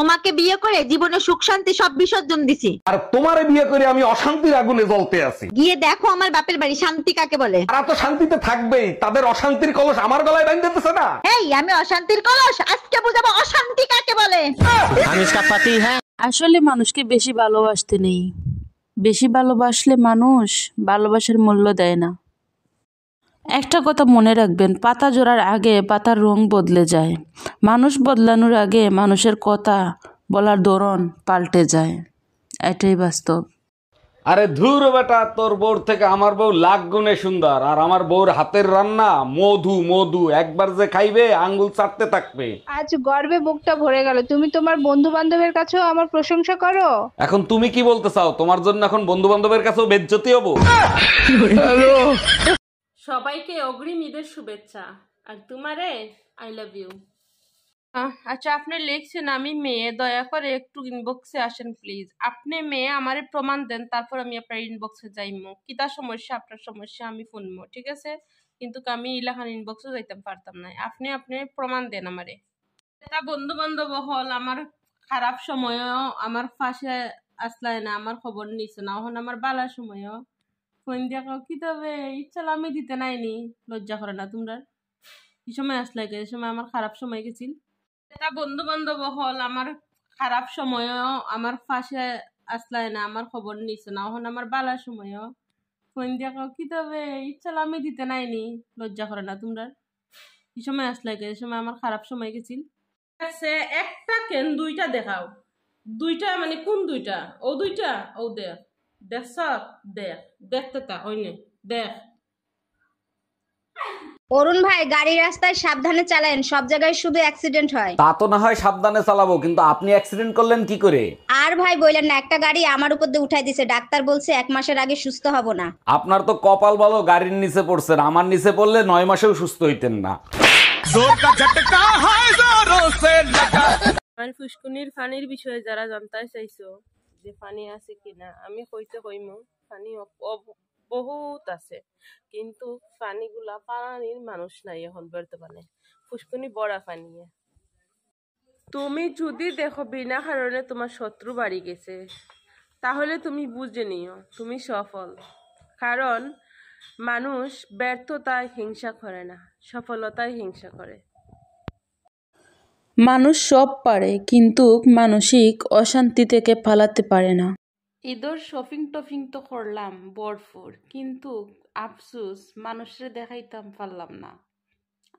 তোমাকে বিয়ে করে জীবনে সুখ শান্তি সব বিসর্জন দিছি। আর তোমারে বিয়ে করে আমি অশান্তির আগুনে জ্বলতে আছি। গিয়ে দেখো আমার বাপের বাড়ি শান্তি কাকে বলে। তারা তো শান্তিতে থাকবেই, তাদের অশান্তির কলস আমার গলায় বাঁধতেছে না। এই আমি অশান্তির কলস, আজকে বুঝাবো অশান্তি কাকে বলে। আসলে মানুষকে বেশি ভালোবাসতে নেই, বেশি ভালোবাসলে মানুষ ভালোবাসার মূল্য দেয় না। একটা কথা মনে রাখবেন, পাতা জোড়ার আগে পাতার রং বদলে যায়, মানুষ বদলানোর আগে মানুষের কথা বলার ধরন পাল্টে যায়, এটাই বাস্তব। আরে ধুর বেটা, তোর বউর থেকে আমার বউ লাখ গুণে সুন্দর। আর আমার বউর হাতের রান্না মধু মধু, একবার যে খাইবে আঙ্গুল চাটতে থাকবে। আজ গর্বে বুকটা ভরে গেল। তুমি তোমার বন্ধু বান্ধবের কাছেও আমার প্রশংসা করো। এখন তুমি কি বলতে চাও? তোমার জন্য এখন বন্ধু বান্ধবের কাছেও বেজ্জতি হবো? সবাইকে অগ্রিম ঈদের শুভেচ্ছা। আর তোমারে আই লাভ ইউ। আচ্ছা, আপনি লিখছেন আমি মেয়ে, দয়া করে একটু ইনবক্সে আসেন প্লিজ। আপনি মেয়ে আমারে প্রমাণ দেন, তারপর আমি আপনার ইনবক্সে যাইমো। কিতা সমস্যা আপনার সমস্যা আমি শুনবো, ঠিক আছে? কিন্তু আমি ইলাখান ইনবক্সে যাইতাম পারতাম না। আপনি প্রমাণ দেন আমারে। তা বন্ধু বান্ধব হল আমার খারাপ সময়ও আমার পাশে আসলাই না, আমার খবর নিছে না। এখন আমার বালার সময়ও ফোন দিয়া কি তবে ইচ্ছা আমি দিতে নাইনি। লজ্জা করে না তোমরা? কি সময় আসলাই? এই সময় আমার খারাপ সময় গেছিল। তা বন্ধু বান্ধব হল আমার খারাপ সময়ও আমার পাশে আসলাই না, আমার খবর নিছে না। এখন আমার বালার সময়ও ফোন দিয়া কি তবে ইচ্ছা আমি দিতে নাইনি। লজ্জা করে না তোমরা? কি সময় আসলাই? এই সময় আমার খারাপ সময় গেছিল। একটা কেন দুইটা দেখাও। দুইটা মানে কোন দুইটা? ও দুইটা, ও দেখ দেখছ, দেখ দেখতে তা ওইনে দেখ। অরুণ ভাই, গাড়ি রাস্তায় সাবধানে চালান, সব জায়গায় শুধু অ্যাক্সিডেন্ট হয়। তা তো না হয় সাবধানে চালাবো, কিন্তু আপনি অ্যাক্সিডেন্ট করলেন কি করে? আর ভাই বললেন না, একটা গাড়ি আমার উপর দিয়ে উঠাই দিছে, ডাক্তার বলছে 1 মাসের আগে সুস্থ হব না। আপনার তো কপাল ভালো, গাড়ির নিচে পড়ছেন। আমার নিচে পড়লে 9 মাসেও সুস্থ হইতেন না। আমার ফুসকুনির পানির বিষয়ে যারা জানতে চাইছো যে পানি আছে কিনা, আমি কইমু পানি বহুত আছে, কিন্তু পানিগুলা পানির মানুষ নাই এখন বর্তমানে। ফুসকুনি বড়া পানি। তুমি যদি দেখো বিনা কারণে তোমার শত্রু বাড়ি গেছে, তাহলে তুমি বুঝে নিও তুমি সফল। কারণ মানুষ ব্যর্থতায় হিংসা করে না, সফলতায় হিংসা করে। মানুষ সব পারে, কিন্তু মানসিক অশান্তি থেকে পালাতে পারে না। ঈদের শপিং তো করলাম ভরপুর, কিন্তু আফসোস মানুষের দেখাইতাম পারলাম না।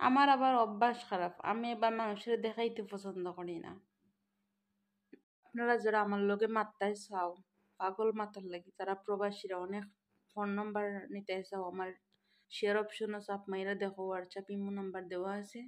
আমার আবার অভ্যাস খারাপ, আমি এবার মানুষের দেখাইতে পছন্দ করি না। আপনারা যারা আমার লগে মাত্রায় চাও, পাগল মাথার লাগি, তারা প্রবাসীরা অনেক ফোন নাম্বার নিতে চাও, আমার শেয়ার অপশন আছে, আপনারা দেখো হোয়াটসঅ্যাপ ইমো নাম্বার দেওয়া আছে।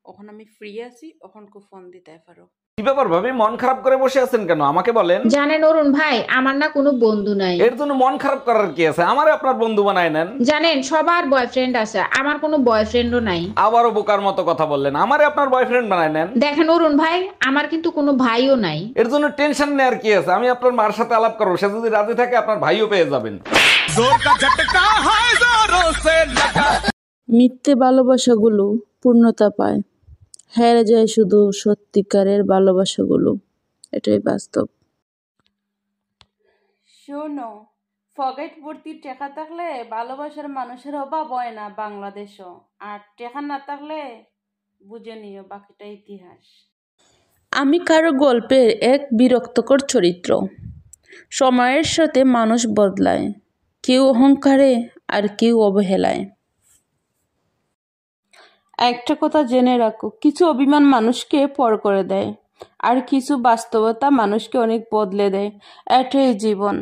ওখানে আমি ফ্রি আছি, ওখানে ফোন দিতে পারো। কি ব্যাপার ভাবি, মন খারাপ করে বসে আছেন কেন? আমাকে বলেন। জানেন অরুণ ভাই, আমার না কোনো বন্ধু নাই। এর জন্য মন খারাপ করার কি আছে? আমারে আপনার বন্ধু বানায় নেন। জানেন সবার বয়ফ্রেন্ড আছে, আমার কোনো বয়ফ্রেন্ডও নাই। আবারও বোকার মতো কথা বললেন, আমারে আপনার বয়ফ্রেন্ড বানায় নেন। দেখেন অরুণ ভাই, আমার কিন্তু কোনো ভাইও নাই। এর জন্য টেনশন নেওয়ার কি আছে? আমি আপনার মার সাথে আলাপ করবো, সে যদি রাজি থাকে আপনার ভাইও পেয়ে যাবেন। মিথ্যে ভালোবাসাগুলো পূর্ণতা পায়, হেরে যায় শুধু সত্যিকারের ভালোবাসাগুলো, এটাই বাস্তব। শোনো, পকেট ভর্তি টাকা থাকলে ভালোবাসার মানুষের অভাব হয় না বাংলাদেশও, আর টাকা না থাকলে বুঝে নিও বাকিটা ইতিহাস। আমি কারো গল্পের এক বিরক্তকর চরিত্র। সময়ের সাথে মানুষ বদলায়, কেউ অহংকারে আর কেউ অবহেলায়। একটা কথা জেনে রাখো, কিছু অভিমান মানুষকে পর করে দেয়, আর কিছু বাস্তবতা মানুষকে অনেক বদলে দেয়। এটাই জীবন।